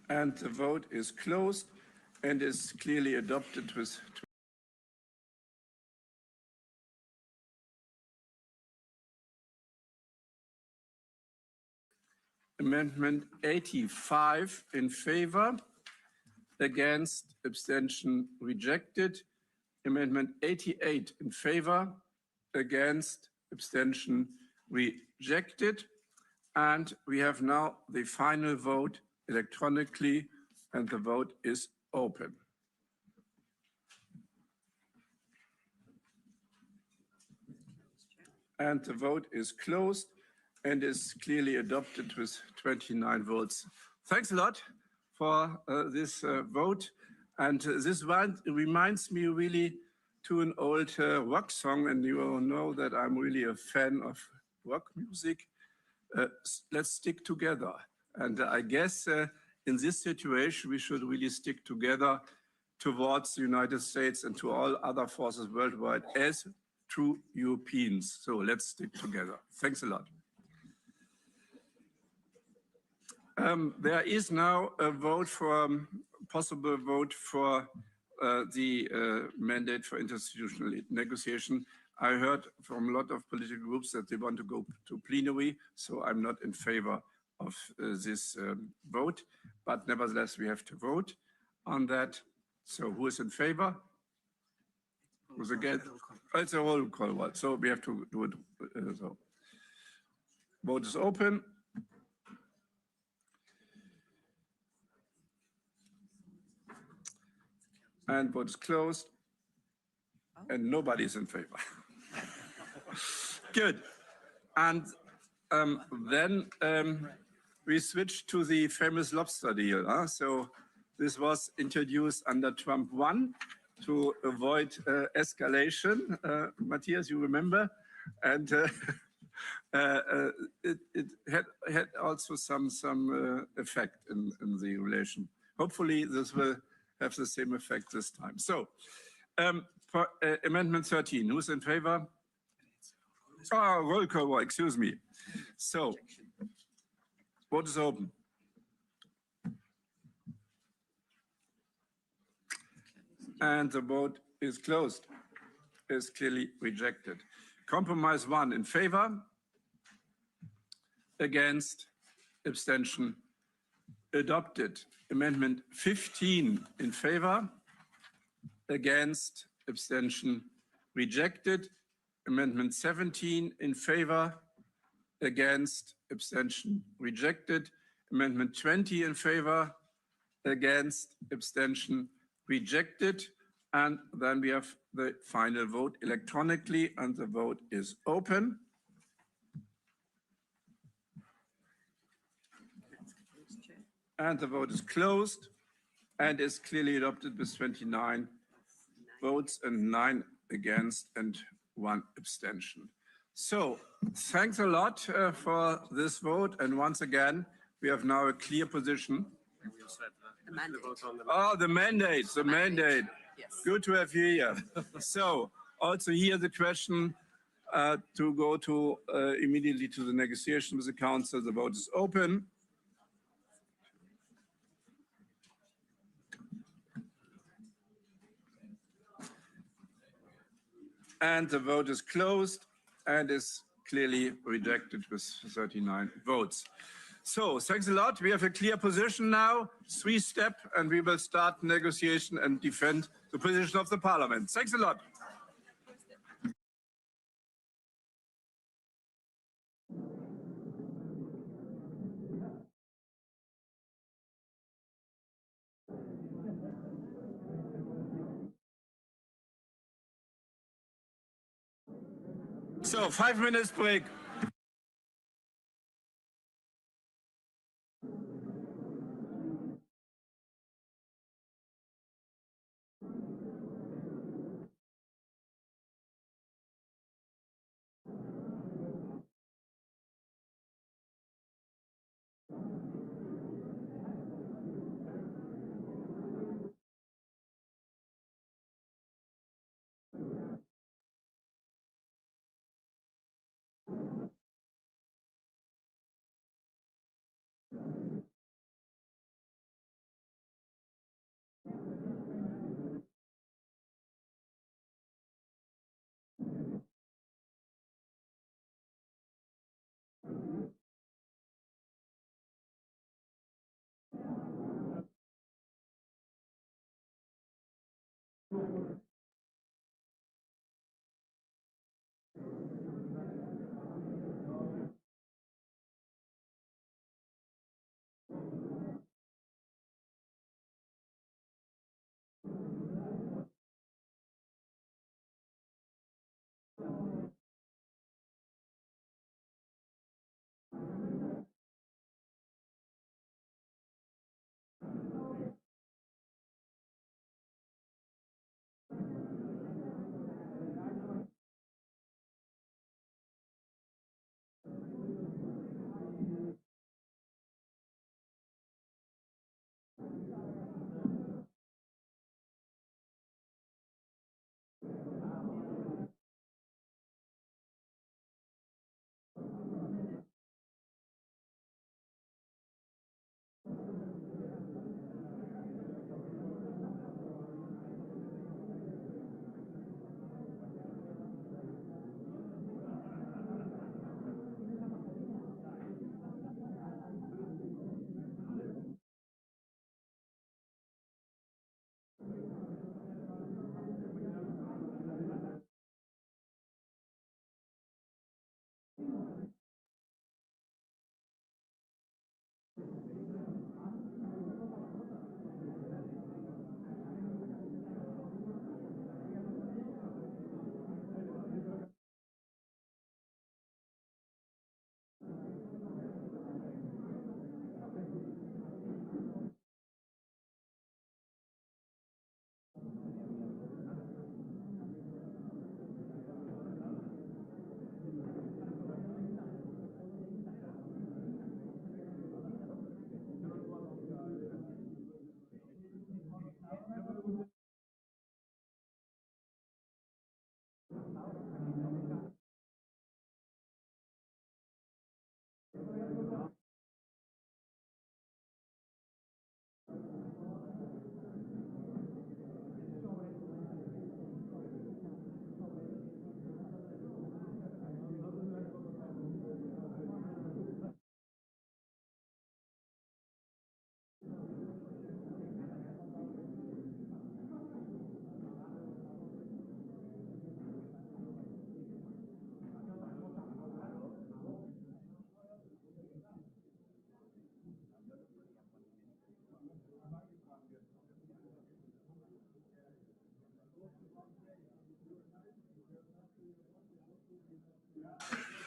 And the vote is closed and is clearly adopted with Amendment 85 in favor, against, abstention rejected. Amendment 88 in favor, against, abstention rejected. And we have now the final vote electronically, and the vote is open. And the vote is closed and is clearly adopted with 29 votes. Thanks a lot for this vote. And this one reminds me really to an old rock song, and you all know that I'm really a fan of rock music. Let's stick together. And I guess in this situation, we should really stick together towards the United States and to all other forces worldwide as true Europeans. So let's stick together. Thanks a lot. There is now a vote for possible vote for the mandate for interinstitutional negotiation. I heard from a lot of political groups that they want to go to plenary, so I'm not in favor of this vote, but nevertheless we have to vote on that. So who is in favor? Who's against? Oh, it's a roll call vote, so we have to do it. So vote is open. And vote is closed. And nobody is in favor. Good. And then we switch to the famous lobster deal. So this was introduced under Trump 1 to avoid escalation. Matthias, you remember? And it had also some effect in the relation. Hopefully this will have the same effect this time. So for Amendment 13, who's in favor? Oh, roll call, excuse me. So vote is open. And the vote is closed. Is clearly rejected. Compromise 1 in favor, against, abstention adopted. Amendment 15 in favor, against, abstention rejected. Amendment 17 in favor, against, abstention rejected. Amendment 20 in favor, against, abstention rejected. And then we have the final vote electronically, and the vote is open. And the vote is closed and is clearly adopted with 29 votes and 9 against and 1 abstention. So thanks a lot for this vote. And once again, we have now a clear position. The mandate. Oh, the mandate, the mandate. Yes. Good to have you here. So also here the question to go to immediately to the negotiation with the Council. The vote is open. And the vote is closed and is clearly rejected with 39 votes. So thanks a lot. We have a clear position now, 3-step, and we will start negotiation and defend the position of the Parliament. Thanks a lot. So 5 minutes break.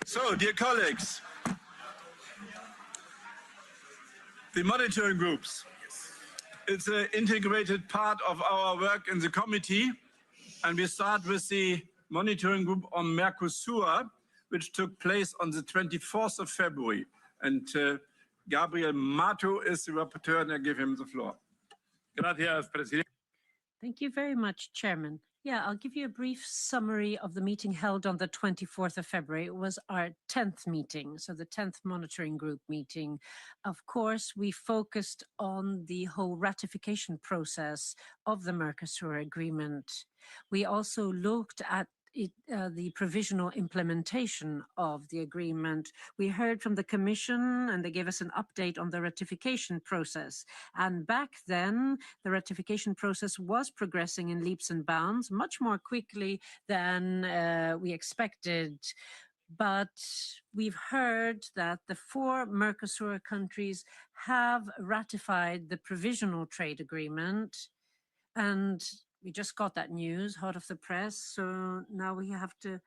So, dear colleagues, the monitoring groups, it's an integrated part of our work in the committee, and we start with the monitoring group on Mercosur, which took place on the 24th of February. And Gabriel Mato is the rapporteur, and I give him the floor. Gracias, presidente. Thank you very much, Chairman. Yeah, I'll give you a brief summary of the meeting held on the 24th of February. It was our 10th meeting, so the 10th monitoring group meeting. Of course, we focused on the whole ratification process of the Mercosur agreement. We also looked at the provisional implementation of the agreement. We heard from the Commission and they gave us an update on the ratification process. And back then, the ratification process was progressing in leaps and bounds, much more quickly than we expected. But we've heard that the 4 Mercosur countries have ratified the provisional trade agreement, and we just got that news hot off the press, so now we have to.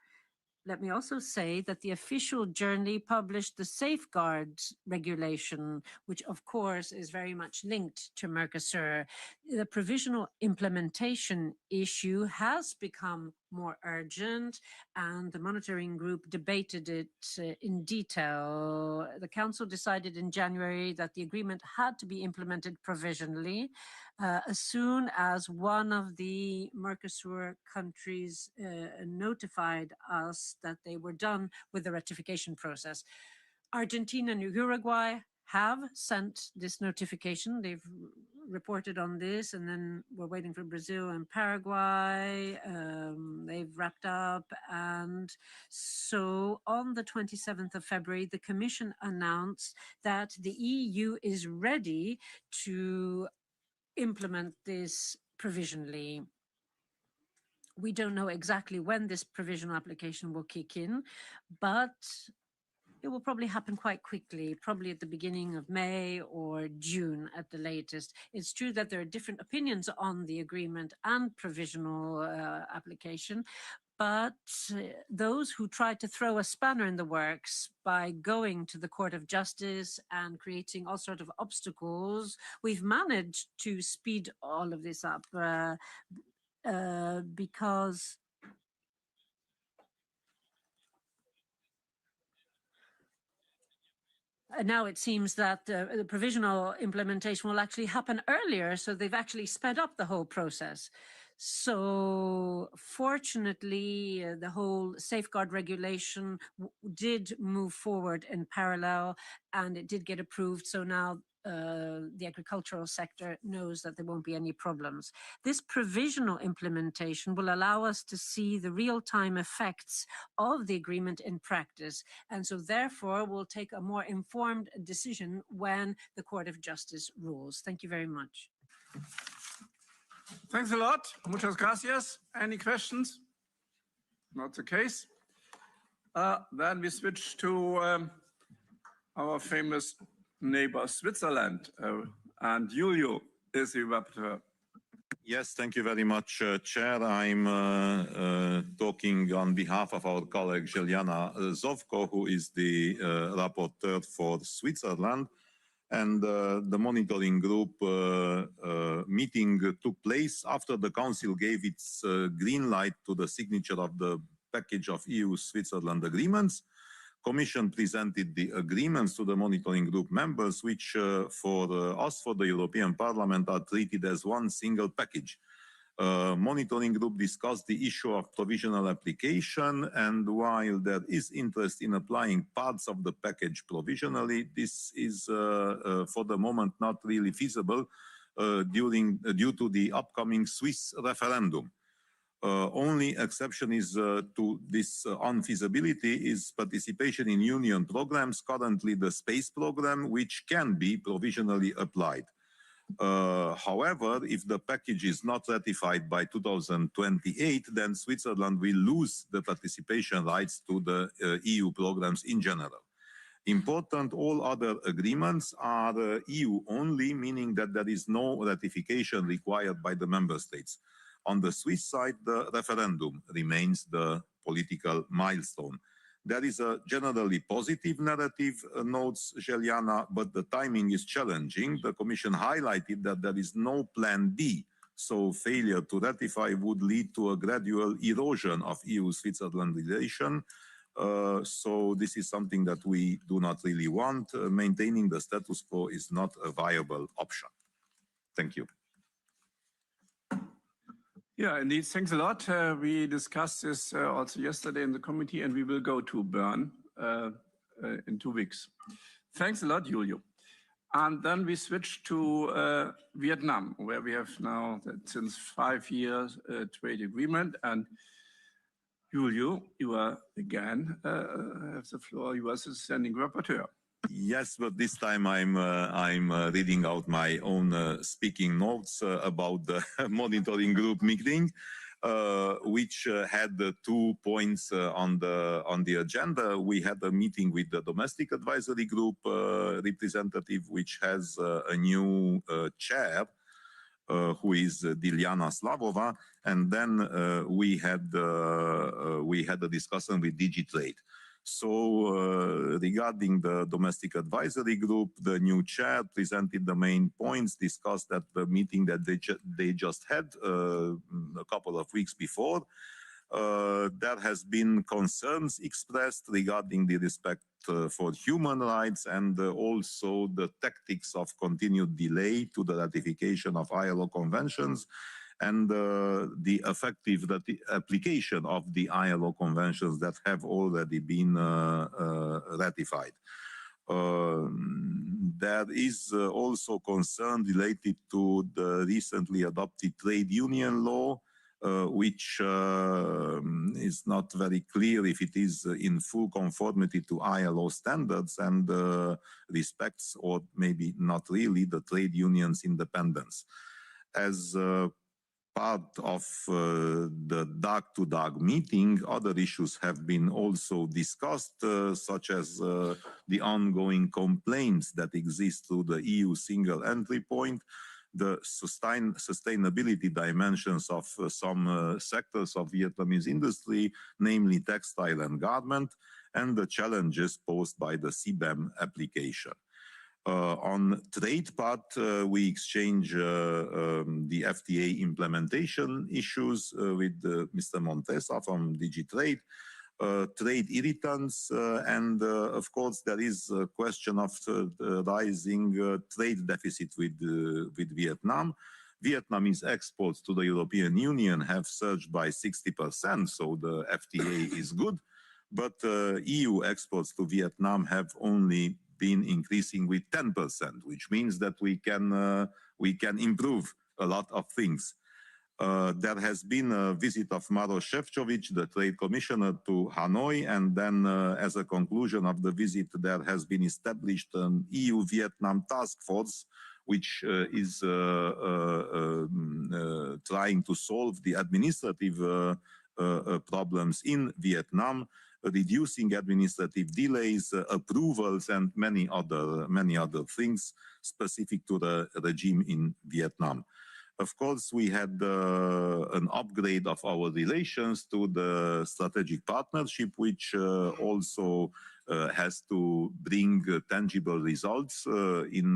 Let me also say that the official journey published the safeguards regulation, which of course is very much linked to Mercosur. The provisional implementation issue has become more urgent, and the monitoring group debated it in detail. The Council decided in January that the agreement had to be implemented provisionally as soon as one of the Mercosur countries notified us that they were done with the ratification process. Argentina and Uruguay have sent this notification. They've reported on this, and then we're waiting for Brazil and Paraguay. They've wrapped up. And so on the 27th of February, the Commission announced that the EU is ready to implement this provisionally. We don't know exactly when this provisional application will kick in, but it will probably happen quite quickly, probably at the beginning of May or June at the latest. It's true that there are different opinions on the agreement and provisional application, but those who try to throw a spanner in the works by going to the Court of Justice and creating all sorts of obstacles, we've managed to speed all of this up because now it seems that the provisional implementation will actually happen earlier, so they've actually sped up the whole process. So fortunately, the whole safeguard regulation did move forward in parallel, and it did get approved. So now the agricultural sector knows that there won't be any problems. This provisional implementation will allow us to see the real-time effects of the agreement in practice. And so therefore, we'll take a more informed decision when the Court of Justice rules. Thank you very much. Thanks a lot. Muchas gracias. Any questions? Not the case. Then we switch to our famous neighbor, Switzerland. And Julio is the rapporteur. Yes, thank you very much, Chair. I'm talking on behalf of our colleague Juliana Zovko, who is the rapporteur for Switzerland. And the monitoring group meeting took place after the Council gave its green light to the signature of the package of EU-Switzerland agreements. Commission presented the agreements to the monitoring group members, which for us, for the European Parliament, are treated as one single package. Monitoring group discussed the issue of provisional application, and while there is interest in applying parts of the package provisionally, this is for the moment not really feasible due to the upcoming Swiss referendum. Only exception is to this unfeasibility is participation in Union programs, currently the space program, which can be provisionally applied. However, if the package is not ratified by 2028, then Switzerland will lose the participation rights to the EU programs in general. Important, all other agreements are EU only, meaning that there is no ratification required by the member states. On the Swiss side, the referendum remains the political milestone. There is a generally positive narrative, notes Juliana, but the timing is challenging. The Commission highlighted that there is no plan B, so failure to ratify would lead to a gradual erosion of EU-Switzerland relation. So this is something that we do not really want. Maintaining the status quo is not a viable option. Thank you. Yeah, indeed. Thanks a lot. We discussed this also yesterday in the committee, and we will go to Bern in 2 weeks. Thanks a lot, Julio. And then we switch to Vietnam, where we have now, since 5 years, a trade agreement. And Julio, you are again have the floor. You are the standing rapporteur. Yes, but this time I'm reading out my own speaking notes about the monitoring group meeting, which had 2 points on the agenda. We had a meeting with the domestic advisory group representative, which has a new chair, who is Dilyana Slavova, and then we had a discussion with DigiTrade. So regarding the domestic advisory group, the new chair presented the main points discussed at the meeting that they just had a couple of weeks before. There has been concerns expressed regarding the respect for human rights and also the tactics of continued delay to the ratification of ILO conventions and the effective application of the ILO conventions that have already been ratified. There is also concern related to the recently adopted trade union law, which is not very clear if it is in full conformity to ILO standards and respects, or maybe not really, the trade union's independence. As part of the dark-to-dark meeting, other issues have been also discussed, such as the ongoing complaints that exist through the EU single entry point, the sustainability dimensions of some sectors of Vietnamese industry, namely textile and garment, and the challenges posed by the CBAM application. On trade part, we exchange the FTA implementation issues with Mr. Montesa from DG Trade, trade irritants, and of course there is a question of rising trade deficit with Vietnam. Vietnamese exports to the European Union have surged by 60%, so the FTA is good, but EU exports to Vietnam have only been increasing with 10%, which means that we can improve a lot of things. There has been a visit of Maroš Šefčovič, the Trade Commissioner, to Hanoi, and then as a conclusion of the visit, there has been established an EU-Vietnam task force, which is trying to solve the administrative problems in Vietnam, reducing administrative delays, approvals, and many other things specific to the regime in Vietnam. Of course, we had an upgrade of our relations to the strategic partnership, which also has to bring tangible results in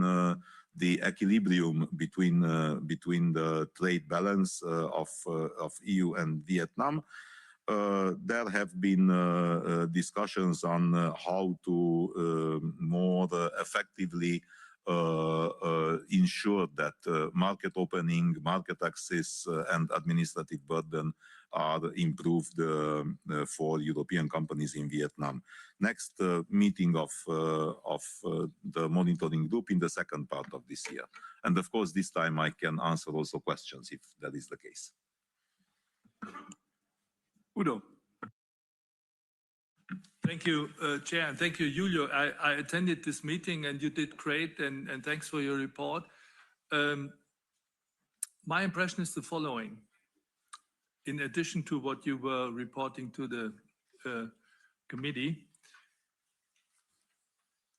the equilibrium between the trade balance of EU and Vietnam. There have been discussions on how to more effectively ensure that market opening, market access, and administrative burden are improved for European companies in Vietnam. Next meeting of the monitoring group in the second part of this year. And of course, this time I can answer also questions if that is the case. Udo. Thank you, Chair, and thank you, Julio. I attended this meeting and you did great, and thanks for your report. My impression is the following. In addition to what you were reporting to the committee,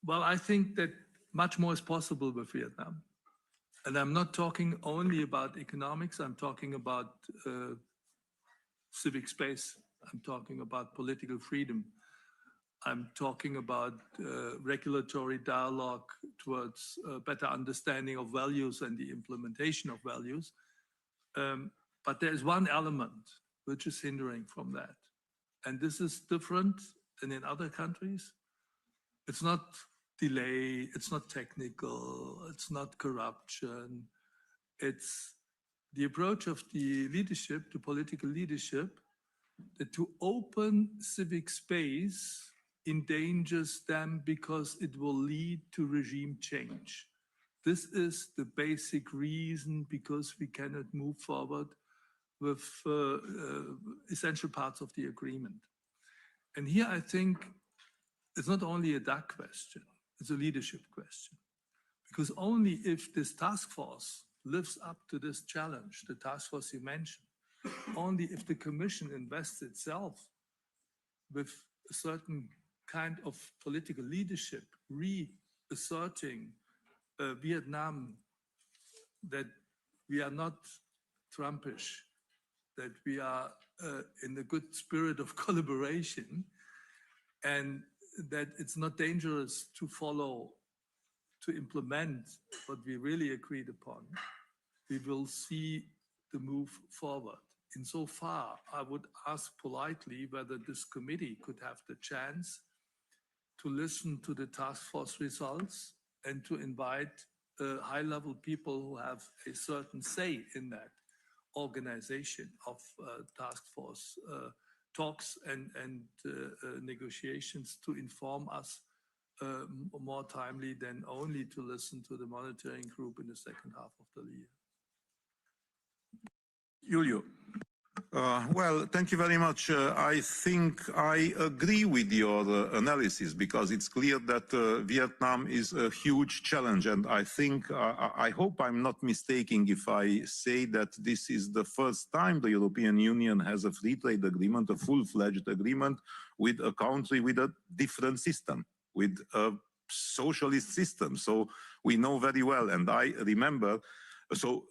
well, I think that much more is possible with Vietnam. And I'm not talking only about economics, I'm talking about civic space, I'm talking about political freedom. I'm talking about regulatory dialogue towards better understanding of values and the implementation of values. But there is one element which is hindering from that. And this is different than in other countries. It's not delay, it's not technical, it's not corruption. It's the approach of the leadership, the political leadership, that to open civic space endangers them because it will lead to regime change. This is the basic reason because we cannot move forward with essential parts of the agreement. And here I think it's not only a DAC question, it's a leadership question. Because only if this task force lives up to this challenge, the task force you mentioned, only if the Commission invests itself with a certain kind of political leadership, reasserting Vietnam that we are not Trumpish, that we are in a good spirit of collaboration, and that it's not dangerous to follow, to implement what we really agreed upon, we will see the move forward. Insofar, I would ask politely whether this committee could have the chance to listen to the task force results and to invite high-level people who have a certain say in that organization of task force talks and negotiations to inform us more timely than only to listen to the monitoring group in the second half of the year. Julio. Well, thank you very much. I think I agree with your analysis, because it's clear that Vietnam is a huge challenge. And I think, I hope I'm not mistaken if I say that this is the first time the European Union has a free trade agreement, a full-fledged agreement with a country with a different system, with a socialist system. So we know very well, and I remember. So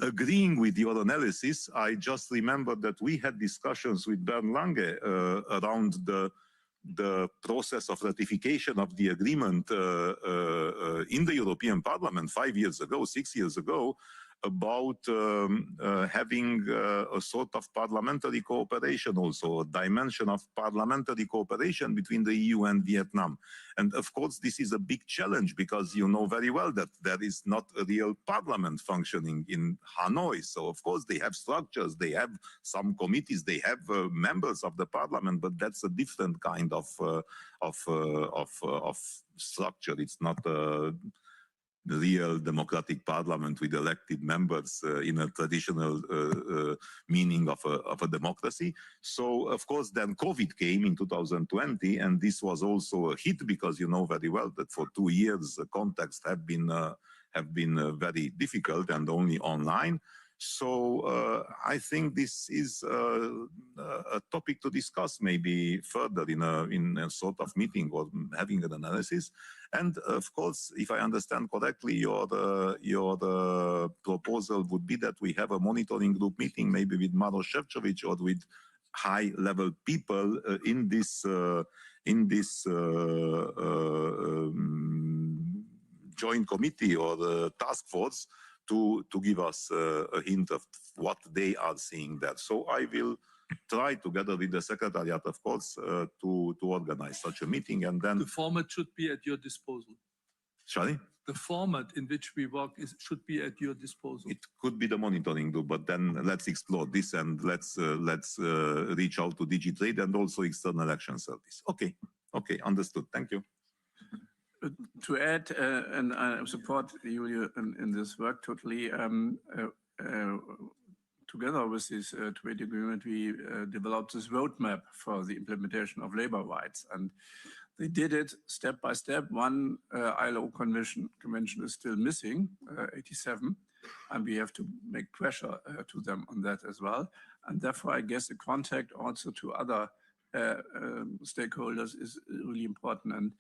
agreeing with your analysis, I just remember that we had discussions with Bernd Lange around the process of ratification of the agreement in the European Parliament 5 years ago, 6 years ago, about having a sort of parliamentary cooperation, also a dimension of parliamentary cooperation between the EU and Vietnam. And of course, this is a big challenge, because you know very well that there is not a real parliament functioning in Hanoi. So of course they have structures, they have some committees, they have members of the parliament, but that's a different kind of structure. It's not a real democratic parliament with elected members in a traditional meaning of a democracy. So of course then COVID came in 2020, and this was also a hit, because you know very well that for 2 years the contacts have been very difficult and only online. So I think this is a topic to discuss maybe further in a sort of meeting or having an analysis. And of course, if I understand correctly, your proposal would be that we have a monitoring group meeting, maybe with Maroš Šefčovič or with high-level people in this joint committee or the task force, to give us a hint of what they are seeing there. So I will try, together with the Secretariat, of course, to organize such a meeting, and then... The format should be at your disposal. Sorry? The format in which we work should be at your disposal. It could be the monitoring group, but then let's explore this, and let's reach out to DigiTrade and also External Action Service. Okay, understood. Thank you. To add, and I support you in this work totally, together with this trade agreement, we developed this roadmap for the implementation of labor rights. And they did it step by step. One ILO convention is still missing, 87, and we have to make pressure to them on that as well. And therefore, I guess the contact also to other stakeholders is really important. And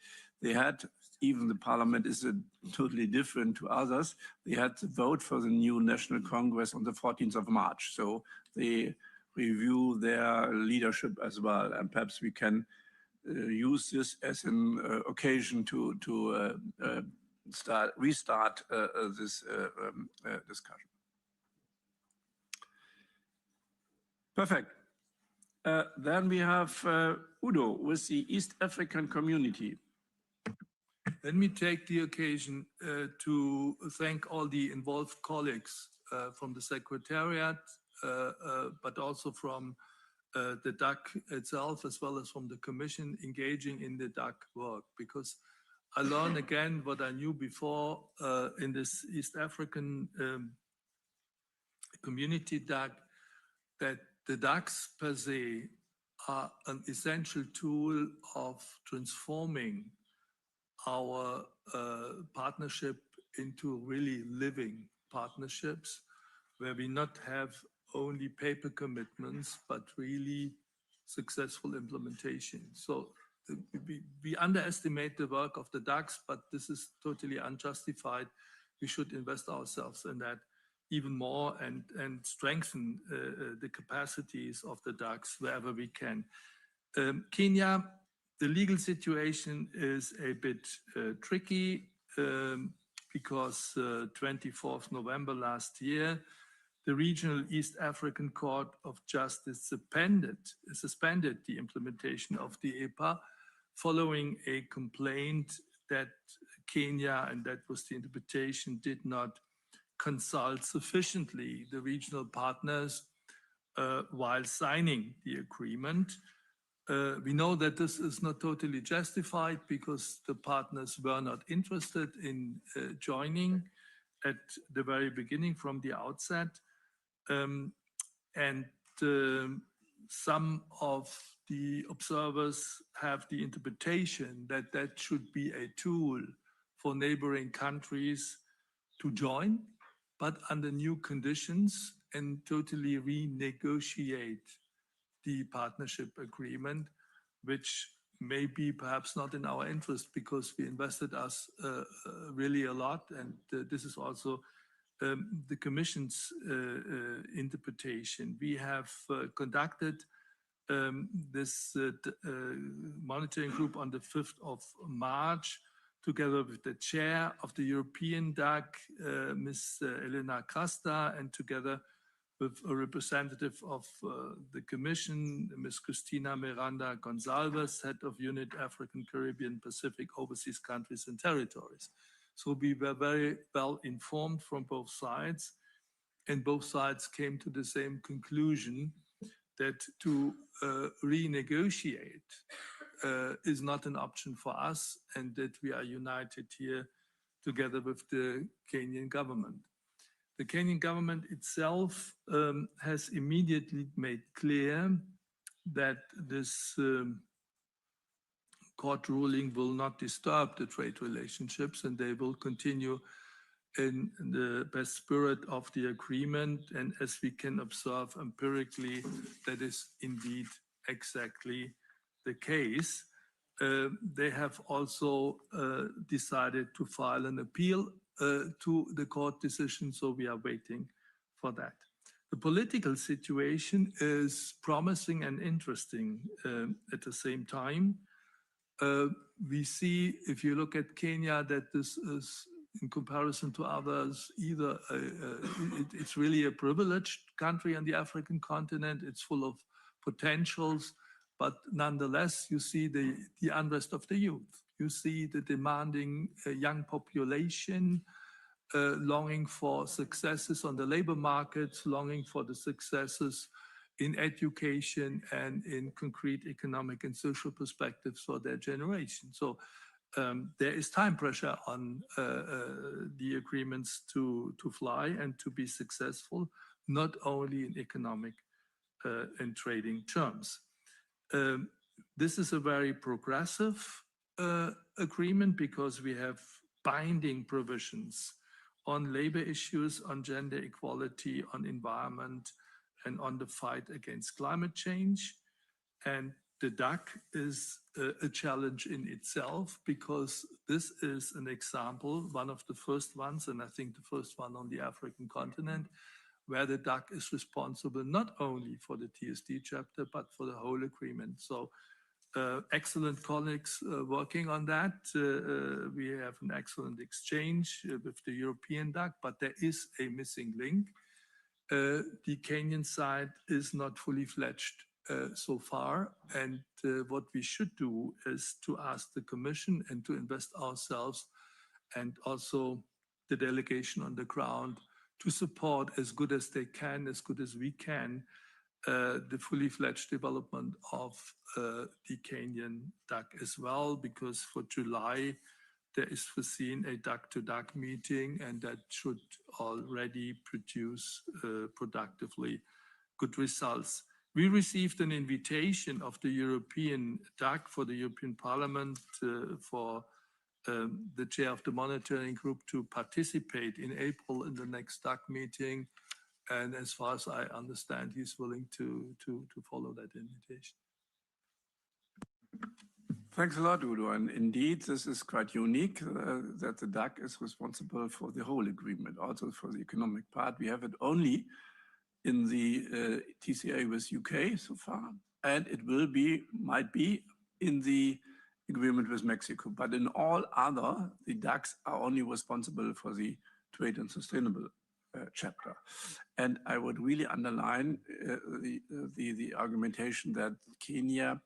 they had, even the parliament is totally different to others, they had to vote for the new National Congress on the 14th of March. So they review their leadership as well. And perhaps we can use this as an occasion to restart this discussion. Perfect. Then we have Udo with the East African community. Let me take the occasion to thank all the involved colleagues from the Secretariat, but also from the DAC itself, as well as from the Commission engaging in the DAC work, because I learned again what I knew before in this East African community DAC, that the DACs per se are an essential tool of transforming our partnership into really living partnerships, where we not have only paper commitments, but really successful implementation. So we underestimate the work of the DACs, but this is totally unjustified. We should invest ourselves in that even more and strengthen the capacities of the DACs wherever we can. Kenya, the legal situation is a bit tricky because 24th November last year, the Regional East African Court of Justice suspended the implementation of the EPA following a complaint that Kenya, and that was the interpretation, did not consult sufficiently the regional partners while signing the agreement. We know that this is not totally justified because the partners were not interested in joining at the very beginning from the outset. And some of the observers have the interpretation that that should be a tool for neighboring countries to join, but under new conditions, and totally renegotiate the partnership agreement, which may be perhaps not in our interest because we invested us really a lot. And this is also the Commission's interpretation. We have conducted this monitoring group on the 5th of March, together with the chair of the European DAC, Ms. Elena Costa, and together with a representative of the Commission, Ms. Cristina Miranda Gonzalez, head of Unit African, Caribbean, Pacific, Overseas Countries and Territories. So we were very well informed from both sides, and both sides came to the same conclusion that to renegotiate is not an option for us, and that we are united here together with the Kenyan government. The Kenyan government itself has immediately made clear that this court ruling will not disturb the trade relationships, and they will continue in the best spirit of the agreement. And as we can observe empirically, that is indeed exactly the case. They have also decided to file an appeal to the court decision, so we are waiting for that. The political situation is promising and interesting at the same time. We see, if you look at Kenya, that this is, in comparison to others, either it's really a privileged country on the African continent. It's full of potentials, but nonetheless, you see the unrest of the youth. You see the demanding young population longing for successes on the labor markets, longing for the successes in education and in concrete economic and social perspectives for their generation. So there is time pressure on the agreements to fly and to be successful, not only in economic and trading terms. This is a very progressive agreement because we have binding provisions on labor issues, on gender equality, on environment, and on the fight against climate change. And the DAC is a challenge in itself because this is an example, one of the first ones, and I think the first one on the African continent, where the DAC is responsible not only for the TSD chapter, but for the whole agreement. So excellent colleagues working on that. We have an excellent exchange with the European DAC, but there is a missing link. The Kenyan side is not fully fledged so far. And what we should do is to ask the Commission and to invest ourselves and also the delegation on the ground to support as good as they can, as good as we can, the fully fledged development of the Kenyan DAC as well, because for July, there is foreseen a DAC-to-DAC meeting, and that should already produce productively good results. We received an invitation of the European DAC for the European Parliament for the chair of the monitoring group to participate in April in the next DAC meeting. And as far as I understand, he's willing to follow that invitation. Thanks a lot, Udo. And indeed, this is quite unique that the DAC is responsible for the whole agreement, also for the economic part. We have it only in the TCA with UK so far, and it will be, might be, in the agreement with Mexico. But in all other, the DACs are only responsible for the trade and sustainable chapter. And I would really underline the argumentation that Kenya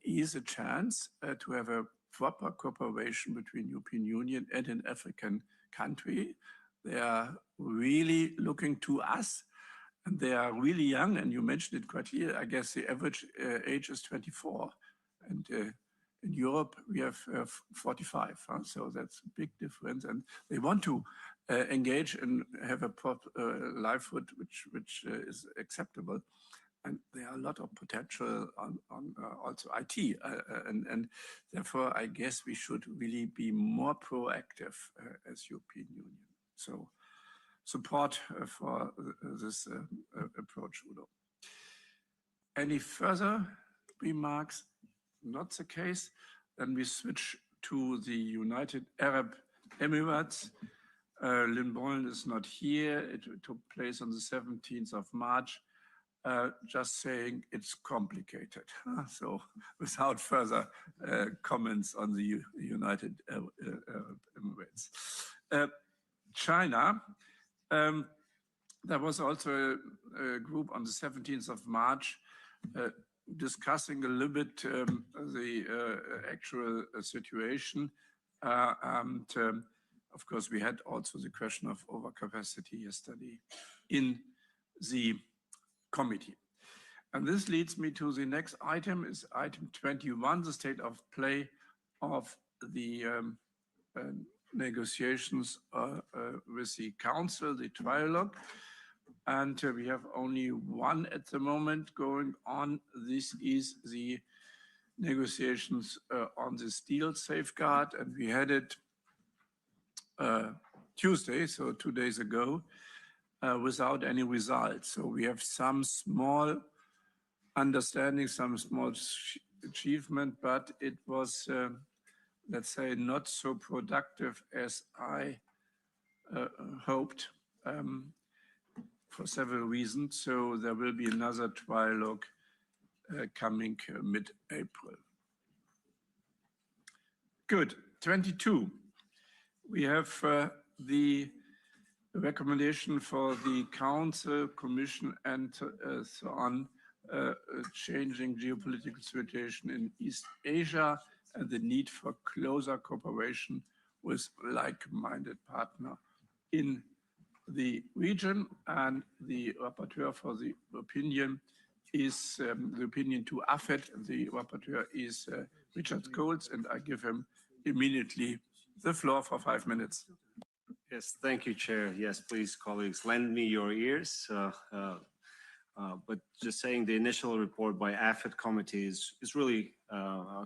is a chance to have a proper cooperation between European Union and an African country. They are really looking to us, and they are really young, and you mentioned it quite clear. I guess the average age is 24, and in Europe we have 45, so that's a big difference. And they want to engage and have a livelihood which is acceptable. And there are a lot of potential on also IT, and therefore I guess we should really be more proactive as European Union. So support for this approach, Udo. Any further remarks? Not the case. Then we switch to the United Arab Emirates. Lynn Boylan is not here. It took place on the 17th of March. Just saying it's complicated. So without further comments on the United Arab Emirates. China, there was also a group on the 17th of March discussing a little bit the actual situation. And of course, we had also the question of overcapacity yesterday in the committee. And this leads me to the next item, is item 21, the state of play of the negotiations with the Council, the trialogue. And we have only one at the moment going on. This is the negotiations on the steel safeguard, and we had it Tuesday, so 2 days ago, without any results. So we have some small understanding, some small achievement, but it was, let's say, not so productive as I hoped for several reasons. So there will be another trialogue coming mid-April. Good. 22. We have the recommendation for the Council, Commission, and so on, changing geopolitical situation in East Asia and the need for closer cooperation with like-minded partner in the region. And the rapporteur for the opinion is the opinion to AFET. The rapporteur is Richard Coles, and I give him immediately the floor for 5 minutes. Yes, thank you, Chair. Yes, please, colleagues, lend me your ears. But just saying, the initial report by AFET committee is really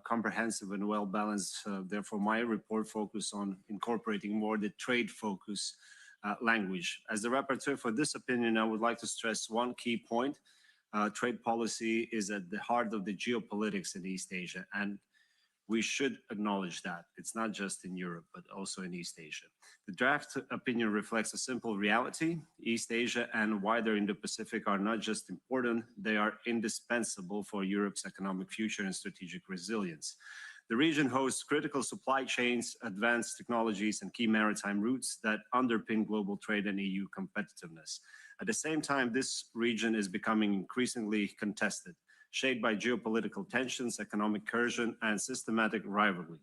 comprehensive and well-balanced. Therefore, my report focused on incorporating more the trade focus language. As the rapporteur for this opinion, I would like to stress one key point. Trade policy is at the heart of the geopolitics in East Asia, and we should acknowledge that. It's not just in Europe, but also in East Asia. The draft opinion reflects a simple reality. East Asia and wider Indo-Pacific are not just important, they are indispensable for Europe's economic future and strategic resilience. The region hosts critical supply chains, advanced technologies, and key maritime routes that underpin global trade and EU competitiveness. At the same time, this region is becoming increasingly contested, shaped by geopolitical tensions, economic coercion, and systematic rivalry,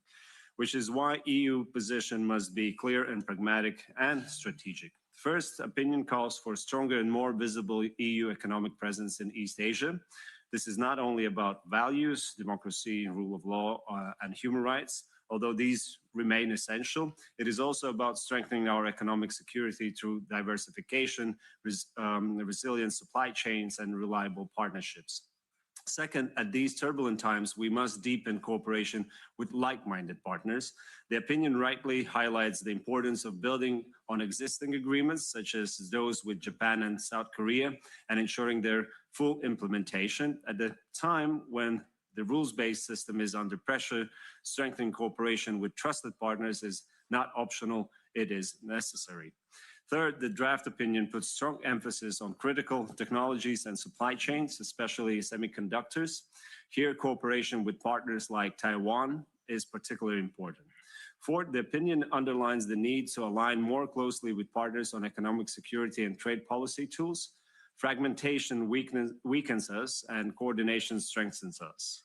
which is why EU position must be clear and pragmatic and strategic. First, opinion calls for stronger and more visible EU economic presence in East Asia. This is not only about values, democracy, rule of law, and human rights, although these remain essential. It is also about strengthening our economic security through diversification, resilient supply chains, and reliable partnerships. Second, at these turbulent times, we must deepen cooperation with like-minded partners. The opinion rightly highlights the importance of building on existing agreements, such as those with Japan and South Korea, and ensuring their full implementation. At the time when the rules-based system is under pressure, strengthening cooperation with trusted partners is not optional, it is necessary. Third, the draft opinion puts strong emphasis on critical technologies and supply chains, especially semiconductors. Here, cooperation with partners like Taiwan is particularly important. Fourth, the opinion underlines the need to align more closely with partners on economic security and trade policy tools. Fragmentation weakens us and coordination strengthens us.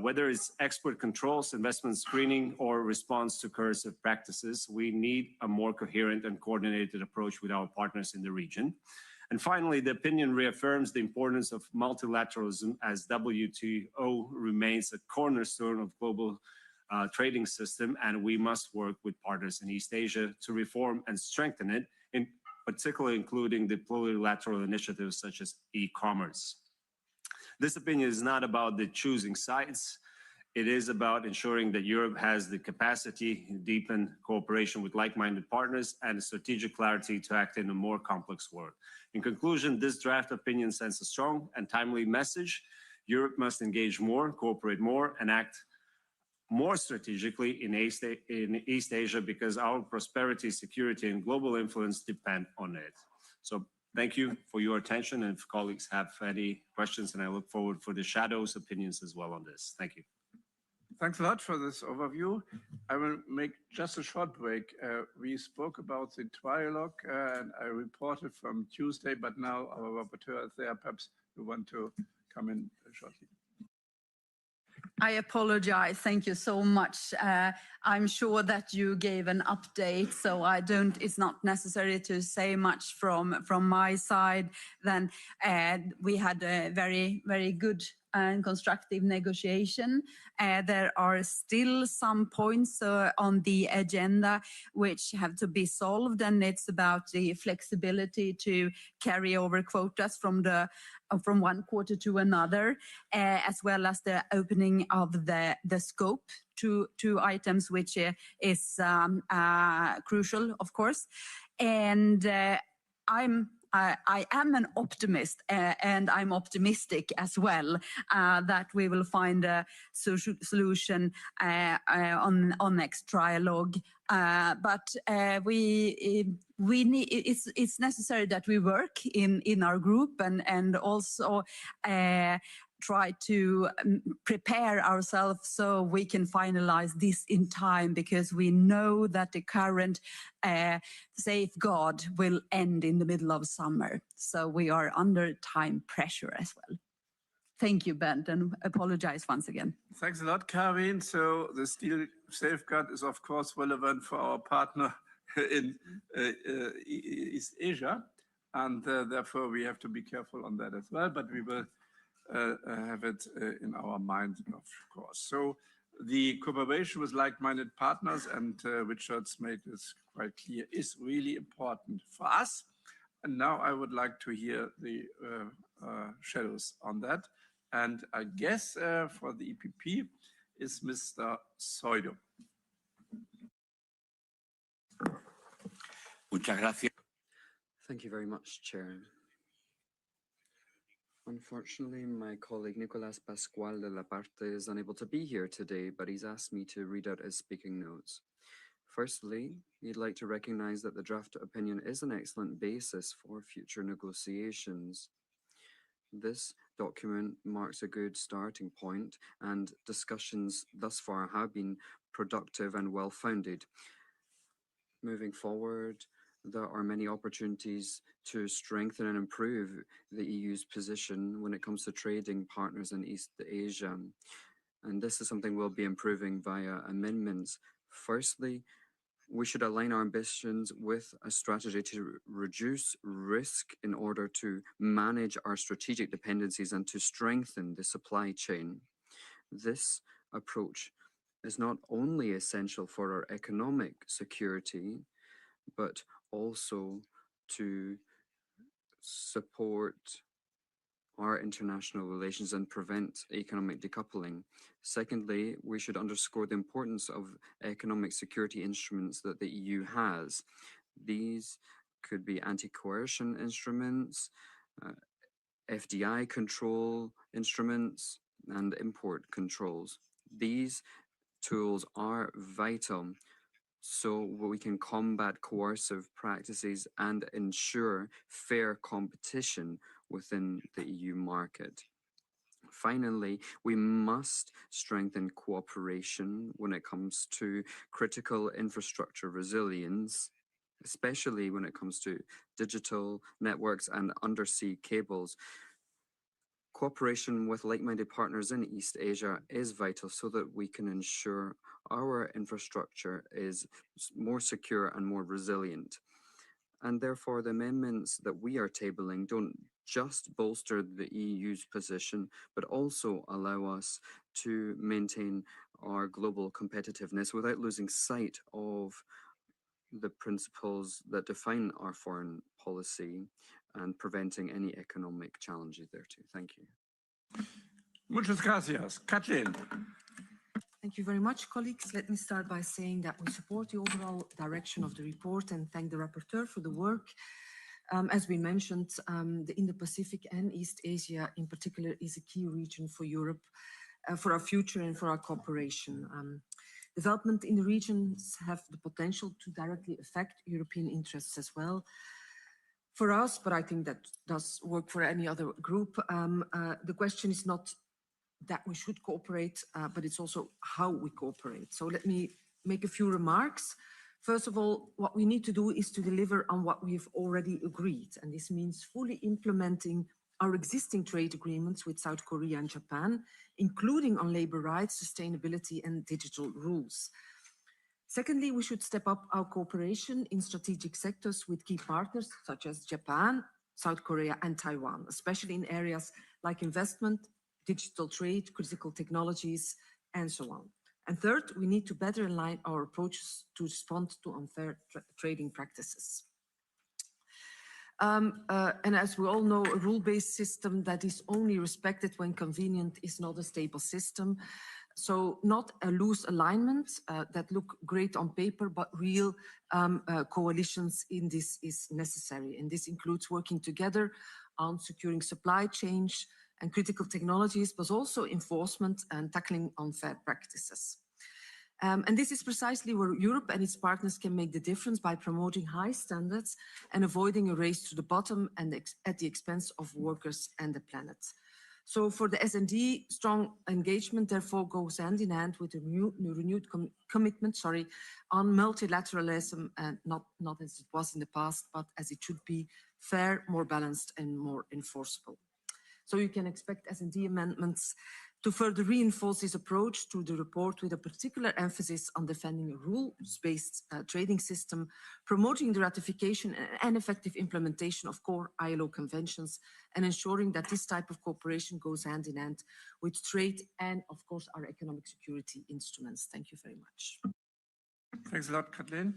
Whether it's export controls, investment screening, or response to coercive practices, we need a more coherent and coordinated approach with our partners in the region. And finally, the opinion reaffirms the importance of multilateralism as WTO remains a cornerstone of global trading system, and we must work with partners in East Asia to reform and strengthen it, in particular including the plurilateral initiatives such as e-commerce. This opinion is not about the choosing sides. It is about ensuring that Europe has the capacity to deepen cooperation with like-minded partners and the strategic clarity to act in a more complex world. In conclusion, this draft opinion sends a strong and timely message. Europe must engage more, cooperate more, and act more strategically in East Asia because our prosperity, security, and global influence depend on it. So thank you for your attention, and if colleagues have any questions, and I look forward for the shadows' opinions as well on this. Thank you. Thanks a lot for this overview. I will make just a short break. We spoke about the trialogue and I reported from Tuesday, but now our rapporteur is there. Perhaps you want to come in shortly. I apologize. Thank you so much. I'm sure that you gave an update, so it's not necessary to say much from my side. Then we had a very, very good and constructive negotiation. There are still some points on the agenda which have to be solved, and it's about the flexibility to carry over quotas from one quarter to another, as well as the opening of the scope to items, which is crucial, of course. And I am an optimist, and I'm optimistic as well that we will find a solution on next trialogue. But we need it's necessary that we work in our group and also try to prepare ourselves so we can finalize this in time, because we know that the current safeguard will end in the middle of summer. So we are under time pressure as well. Thank you, Bent, and apologize once again. Thanks a lot, Karin. So the steel safeguard is, of course, relevant for our partner in East Asia, and therefore we have to be careful on that as well, but we will have it in our mind, of course. So the cooperation with like-minded partners, and Richard's made this quite clear, is really important for us. And now I would like to hear the shadows on that. And I guess for the EPP is Mr. Soido. Thank you very much, Chair. Unfortunately, my colleague Nicolas Pascual de la Parte is unable to be here today, but he's asked me to read out his speaking notes. Firstly, he'd like to recognize that the draft opinion is an excellent basis for future negotiations. This document marks a good starting point, and discussions thus far have been productive and well-founded. Moving forward, there are many opportunities to strengthen and improve the EU's position when it comes to trading partners in East Asia. And this is something we'll be improving via amendments. Firstly, we should align our ambitions with a strategy to reduce risk in order to manage our strategic dependencies and to strengthen the supply chain. This approach is not only essential for our economic security, but also to support our international relations and prevent economic decoupling. Secondly, we should underscore the importance of economic security instruments that the EU has. These could be anti-coercion instruments, FDI control instruments, and import controls. These tools are vital so we can combat coercive practices and ensure fair competition within the EU market. Finally, we must strengthen cooperation when it comes to critical infrastructure resilience, especially when it comes to digital networks and undersea cables. Cooperation with like-minded partners in East Asia is vital so that we can ensure our infrastructure is more secure and more resilient. And therefore, the amendments that we are tabling don't just bolster the EU's position, but also allow us to maintain our global competitiveness without losing sight of the principles that define our foreign policy and preventing any economic challenges there too. Thank you. Muchas gracias. Kathleen. Thank you very much, colleagues. Let me start by saying that we support the overall direction of the report and thank the rapporteur for the work. As we mentioned, the Indo-Pacific and East Asia in particular is a key region for Europe, for our future and for our cooperation. Development in the regions have the potential to directly affect European interests as well. For us, but I think that does work for any other group, the question is not that we should cooperate, but it's also how we cooperate. So let me make a few remarks. First of all, what we need to do is to deliver on what we've already agreed. And this means fully implementing our existing trade agreements with South Korea and Japan, including on labor rights, sustainability, and digital rules. Secondly, we should step up our cooperation in strategic sectors with key partners such as Japan, South Korea, and Taiwan, especially in areas like investment, digital trade, critical technologies, and so on. And third, we need to better align our approaches to respond to unfair trading practices. And as we all know, a rule-based system that is only respected when convenient is not a stable system. So not a loose alignment that look great on paper, but real coalitions in this is necessary. And this includes working together on securing supply chains and critical technologies, but also enforcement and tackling unfair practices. And this is precisely where Europe and its partners can make the difference by promoting high standards and avoiding a race to the bottom and at the expense of workers and the planet. So for the S&D, strong engagement therefore goes hand in hand with a renewed commitment on multilateralism, and not as it was in the past, but as it should be fair, more balanced and more enforceable. So you can expect S&D amendments to further reinforce this approach to the report with a particular emphasis on defending a rules-based trading system, promoting the ratification and effective implementation of core ILO conventions, and ensuring that this type of cooperation goes hand in hand with trade and, of course, our economic security instruments. Thank you very much. Thanks a lot, Kathleen.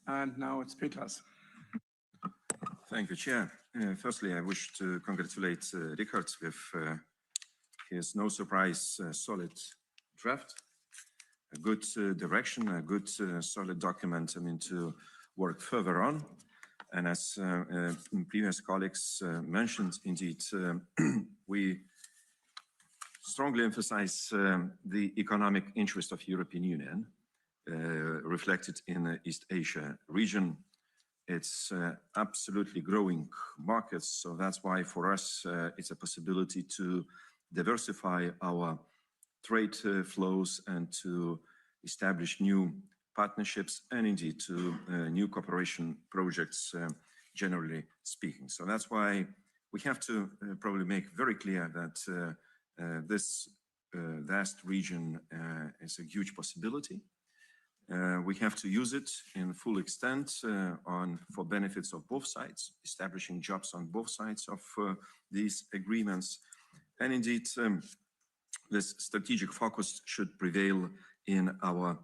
And now it's Petras. Thank you, Chair. Firstly, I wish to congratulate Richard with his, no surprise, solid draft, a good direction, a good solid document, to work further on. And as previous colleagues mentioned, indeed, we strongly emphasize the economic interest of European Union reflected in the East Asia region. It's absolutely growing markets, so that's why for us it's a possibility to diversify our trade flows and to establish new partnerships and indeed to new cooperation projects, generally speaking. So that's why we have to probably make very clear that this vast region is a huge possibility. We have to use it in full extent for benefits of both sides, establishing jobs on both sides of these agreements. And indeed, this strategic focus should prevail in our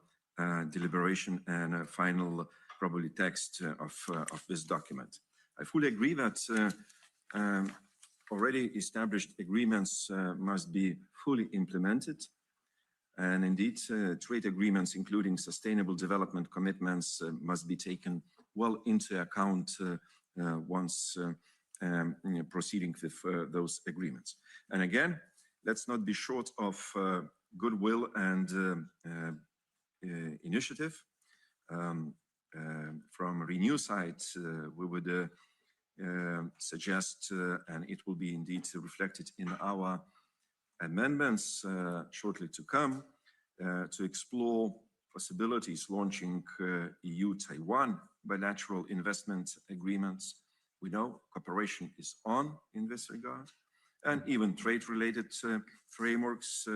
deliberation and final probably text of this document. I fully agree that already established agreements must be fully implemented. And indeed, trade agreements, including sustainable development commitments, must be taken well into account once proceeding with those agreements. And again, let's not be short of goodwill and initiative. From Renew side, we would suggest, and it will be indeed reflected in our amendments shortly to come, to explore possibilities launching EU-Taiwan bilateral investment agreements. We know cooperation is on in this regard, and even trade-related frameworks.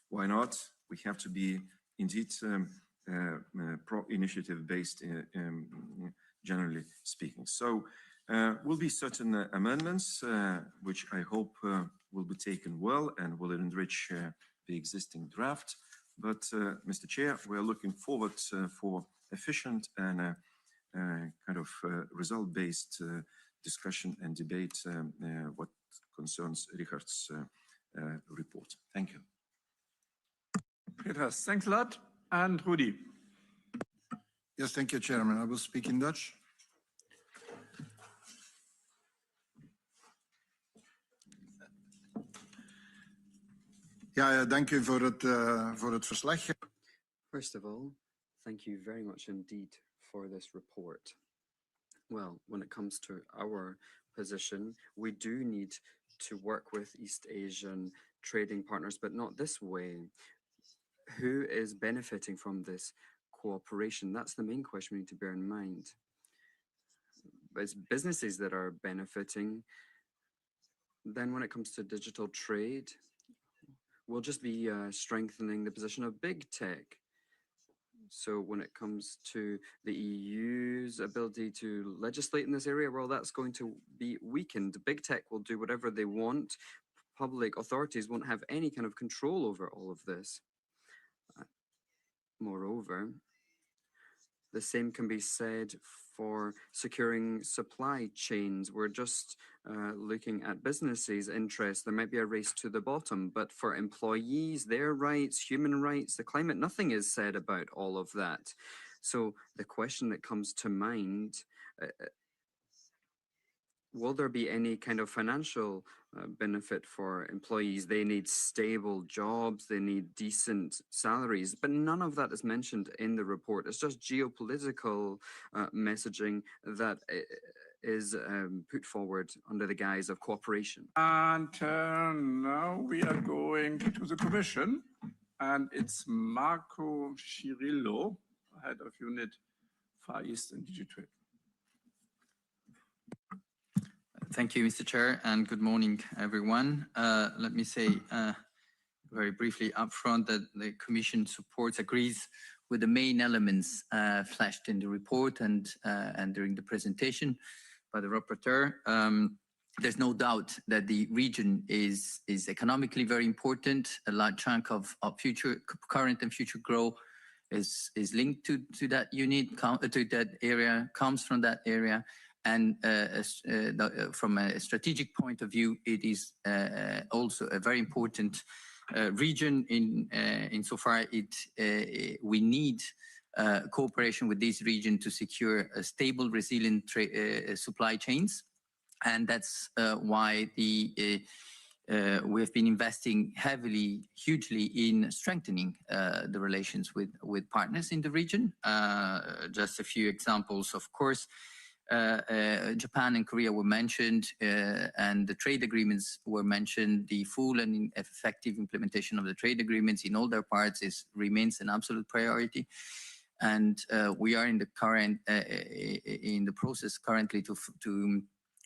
Why not? We have to be indeed pro-initiative based, generally speaking. So Will be certain amendments, which I hope will be taken well and will enrich the existing draft. But, Mr. Chair, we are looking forward for efficient and kind of result-based discussion and debate what concerns Richard's report. Thank you. Peter, thanks a lot. And Rudy. Yes, thank you, Chairman. I will speak in Dutch. Ja, dank u voor het verslag. First of all, thank you very much indeed for this report. Well, when it comes to our position, we do need to work with East Asian trading partners, but not this way. Who is benefiting from this cooperation? That's the main question we need to bear in mind. It's businesses that are benefiting. Then when it comes to digital trade, we'll just be strengthening the position of big tech. So when it comes to the EU's ability to legislate in this area, well, that's going to be weakened. Big tech will do whatever they want. Public authorities won't have any kind of control over all of this. Moreover, the same can be said for securing supply chains. We're just looking at businesses' interests. There might be a race to the bottom, but for employees, their rights, human rights, the climate, nothing is said about all of that. So the question that comes to mind, will there be any kind of financial benefit for employees? They need stable jobs, they need decent salaries, but none of that is mentioned in the report. It's just geopolitical messaging that is put forward under the guise of cooperation. And now we are going to the Commission, and it's Marco Cirillo, head of unit Far East and Digital. Thank you, Mr. Chair, and good morning, everyone. Let me say very briefly upfront that the Commission agrees with the main elements flashed in the report and during the presentation by the rapporteur. There's no doubt that the region is economically very important. A large chunk of current and future growth is linked to that unit, to that area, comes from that area. And from a strategic point of view, it is also a very important region insofar we need cooperation with this region to secure a stable, resilient supply chains. And that's why we have been investing hugely in strengthening the relations with partners in the region. Just a few examples, of course. Japan and Korea were mentioned, and the trade agreements were mentioned. The full and effective implementation of the trade agreements in all their parts remains an absolute priority. And we are in the process currently to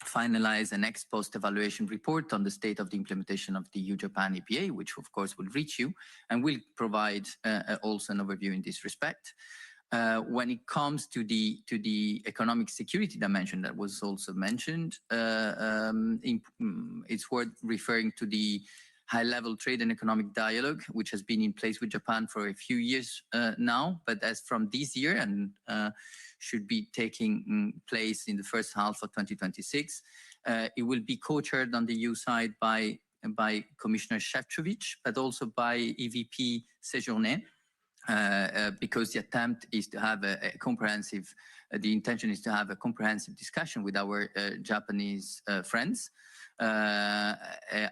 finalize an ex post evaluation report on the state of the implementation of the EU-Japan EPA, which of course will reach you and will provide also an overview in this respect. When it comes to the economic security dimension that was also mentioned, it's worth referring to the high-level trade and economic dialogue, which has been in place with Japan for a few years now, but as from this year and should be taking place in the first half of 2026, it will be co-chaired on the EU side by Commissioner Šefčovič, but also by EVP Séjourné. Because the attempt is to have the intention is to have a comprehensive discussion with our Japanese friends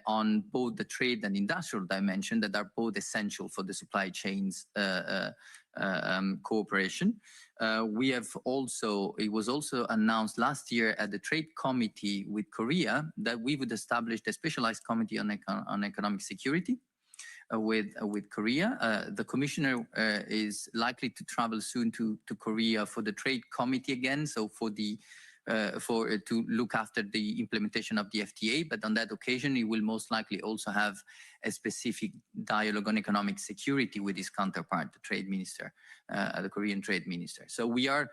on both the trade and industrial dimension that are both essential for the supply chains cooperation. It was also announced last year at the Trade Committee with Korea that we would establish a specialized committee on economic security. With Korea. The Commissioner is likely to travel soon to Korea for the Trade Committee again, so for the to look after the implementation of the FTA, but on that occasion, he will most likely also have a specific dialogue on economic security with his counterpart, the trade minister, the Korean trade minister. So we are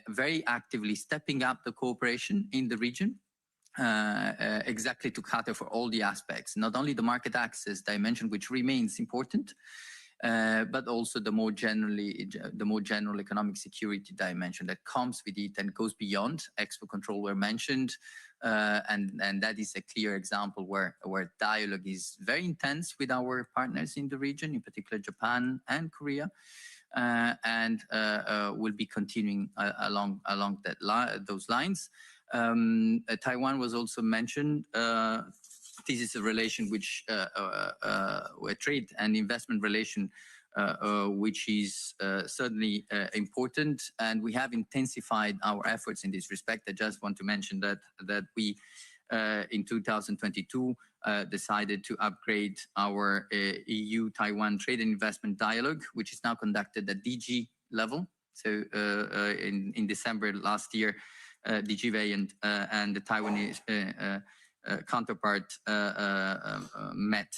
very actively stepping up the cooperation in the region, exactly to cater for all the aspects, not only the market access dimension, which remains important, but also the more general economic security dimension that comes with it and goes beyond. Export control were mentioned, and that is a clear example where dialogue is very intense with our partners in the region, in particular Japan and Korea, and will be continuing along those lines. Taiwan was also mentioned. This is a relation which, a trade and investment relation, which is certainly important, and we have intensified our efforts in this respect. I just want to mention that we, in 2022, decided to upgrade our EU-Taiwan trade and investment dialogue, which is now conducted at DG level. So in December last year, DG Wei and the Taiwanese counterpart met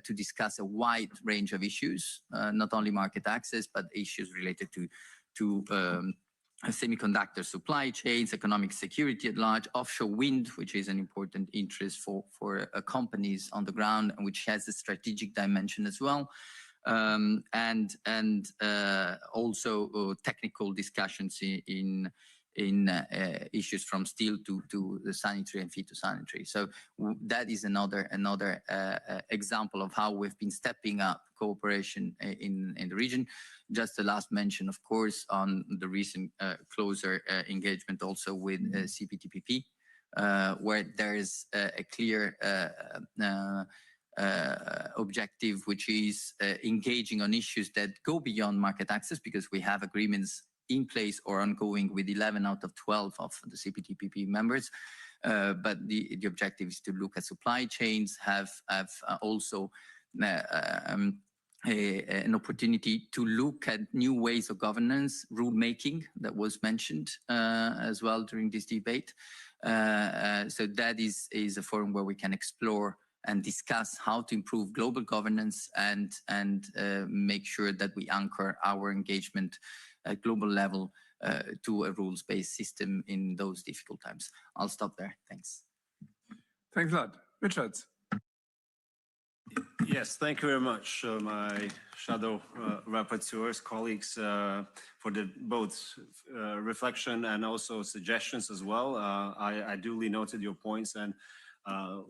to discuss a wide range of issues, not only market access, but issues related to semiconductor supply chains, economic security at large, offshore wind, which is an important interest for companies on the ground, and which has a strategic dimension as well. And also technical discussions in issues from steel to the sanitary and phytosanitary. So that is another example of how we've been stepping up cooperation in the region. Just the last mention, of course, on the recent closer engagement also with CPTPP, where there is a clear objective, which is engaging on issues that go beyond market access, because we have agreements in place or ongoing with 11 out of 12 of the CPTPP members. But the objective is to look at supply chains, have also an opportunity to look at new ways of governance, rule making that was mentioned as well during this debate. So that is a forum where we can explore and discuss how to improve global governance and make sure that we anchor our engagement at global level to a rules-based system in those difficult times. I'll stop there. Thanks. Thanks a lot. Richard. Yes, thank you very much, my shadow rapporteurs, colleagues, for both reflection and also suggestions as well. I duly noted your points, and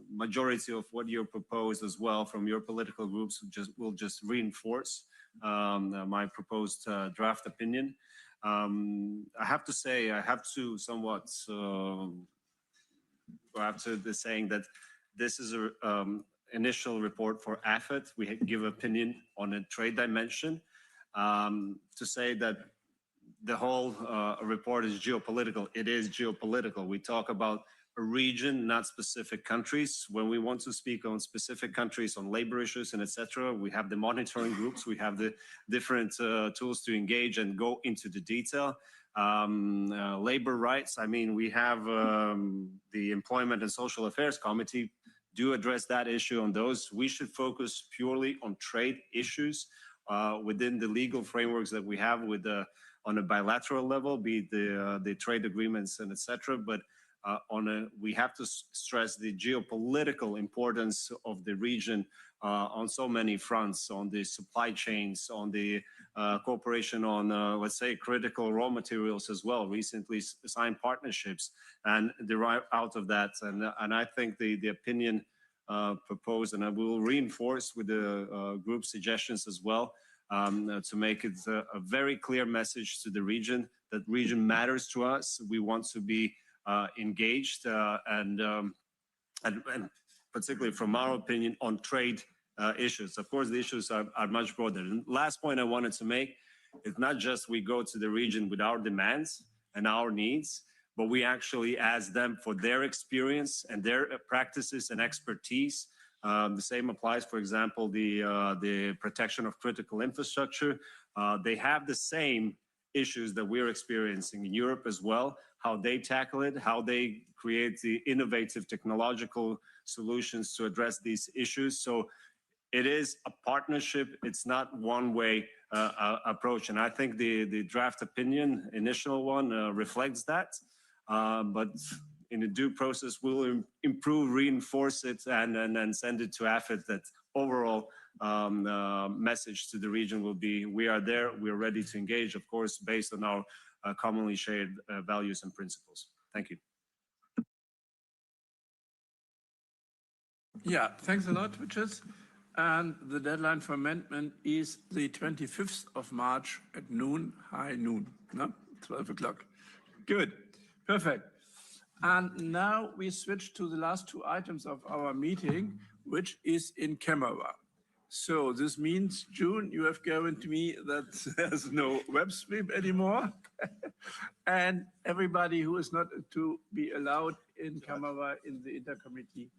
majority of what you proposed as well from your political groups will just reinforce my proposed draft opinion. I have to say, I have to somewhat go after the saying that this is an initial report for AFET. We give opinion on a trade dimension. To say that the whole report is geopolitical, it is geopolitical. We talk about a region, not specific countries. When we want to speak on specific countries, on labor issues and etc., we have the monitoring groups, we have the different tools to engage and go into the detail. Labor rights, I mean, we have the Employment and Social Affairs Committee do address that issue on those. We should focus purely on trade issues within the legal frameworks that we have with on a bilateral level, be it the trade agreements and etc. But we have to stress the geopolitical importance of the region on so many fronts, on the supply chains, on the cooperation on, let's say, critical raw materials as well, recently signed partnerships and derive out of that. And I think the opinion proposed, and I will reinforce with the group suggestions as well, to make it a very clear message to the region that region matters to us. We want to be engaged and particularly from our opinion on trade issues. Of course, the issues are much broader. And last point I wanted to make, it's not just we go to the region with our demands and our needs, but we actually ask them for their experience and their practices and expertise. The same applies, for example, the protection of critical infrastructure. They have the same issues that we're experiencing in Europe as well, how they tackle it, how they create the innovative technological solutions to address these issues. So it is a partnership. It's not one-way approach. And I think the draft opinion, initial one, reflects that. But in the due process, we'll improve, reinforce it, and send it to AFET. That overall message to the region will be, we are there, we're ready to engage, of course, based on our commonly shared values and principles. Thank you. Yeah, thanks a lot, Richard. And the deadline for amendment is the 25th of March at noon, high noon, no? 12 o'clock. Good, perfect. And now we switch to the last two items of our meeting, which is in camera. So this means, June, you have guaranteed me that there's no web stream anymore. And everybody who is not to be allowed in camera in the intercommittee